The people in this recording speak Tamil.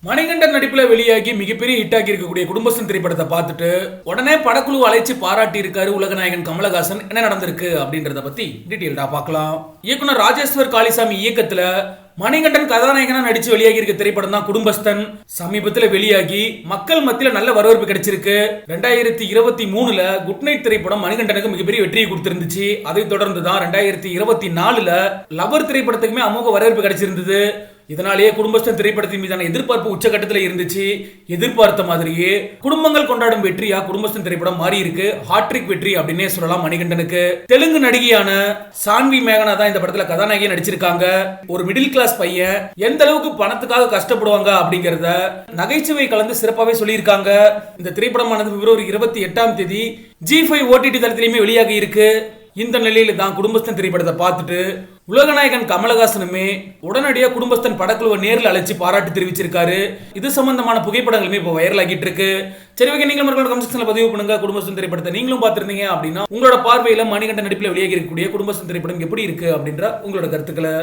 மணிகண்டன் நடிப்புல வெளியாகி மிகப்பெரிய ஹிட் ஆகி இருக்கக்கூடிய குடும்பஸ்தன் திரைப்படத்தை பார்த்துட்டு உடனே படக்குழு அழைச்சு பாராட்டி இருக்காரு உலகநாயகன் கமலஹாசன். என்ன நடந்திருக்கு அப்படின்றத பத்தி டீடைல்டா பார்க்கலாம். இயக்குனர் ராஜேஸ்வர் காளிசாமி இயக்கத்துல மணிகண்டன் கதாநாயகனா நடிச்சு வெளியாகி இருக்க திரைப்படம் தான் குடும்பஸ்தன். சமீபத்தில் வெளியாகி மக்கள் மத்தியில நல்ல வரவேற்பு கிடைச்சிருக்கு. 2023ல குட் நைட் திரைப்படம் மணிகண்டனுக்கு மிகப்பெரிய வெற்றியை கொடுத்திருந்துச்சு. அதை தொடர்ந்து தான் 2024ல லவர் திரைப்படத்துக்குமே அமோக வரவேற்பு கிடைச்சிருந்தது. இதனாலேயே குடும்பஸ்தன் திரைப்படத்தின் மீதான எதிர்பார்ப்பு உச்சகட்டத்தில் இருந்துச்சு. எதிர்பார்த்த மாதிரியே குடும்பங்கள் கொண்டாடும் வெற்றியா குடும்பஸ்தன் திரைப்படம் மாறி இருக்கு. ஹாட்ரிக் வெற்றி அப்படின்னே சொல்லலாம் மணிகண்டனுக்கு. தெலுங்கு நடிகையான சான்வி மேகனா தான் இந்த படத்துல கதாநாயகியா நடிச்சிருக்காங்க. ஒரு மிடில் கிளாஸ் பையன் எந்த அளவுக்கு பணத்துக்காக கஷ்டப்படுவாங்க அப்படிங்கறத நகைச்சுவை கலந்து சிறப்பாவே சொல்லியிருக்காங்க. இந்த திரைப்படமானது பிப்ரவரி 28 G5 OTT தளத்திலுமே வெளியாகி இருக்கு. இந்த நிலையில தான் குடும்பஸ்தன் திரைப்படத்தை பார்த்துட்டு உலகநாயகன் கமலஹாசனுமே உடனடியாக குடும்பஸ்தன் படக்குழுவை நேரில் அழைச்சி பாராட்டு தெரிவிச்சிருக்காரு. இது சம்பந்தமான புகைப்படங்களுமே இப்போ வைரல் ஆகிட்டு இருக்கு. சரி, ஓகே, நீங்களும் கமெண்ட் செக்ஷன்ல பதிவு பண்ணுங்க. குடும்பஸ்தன் திரைப்படத்தை நீங்களும் பார்த்திருந்தீங்க அப்படின்னா உங்களோட பார்வையில மணிகண்டன் நடிப்பில் வெளியாகி இருக்கக்கூடிய குடும்பஸ்தன் திரைப்படம் எப்படி இருக்கு அப்படின்ற உங்களோட கருத்துக்களை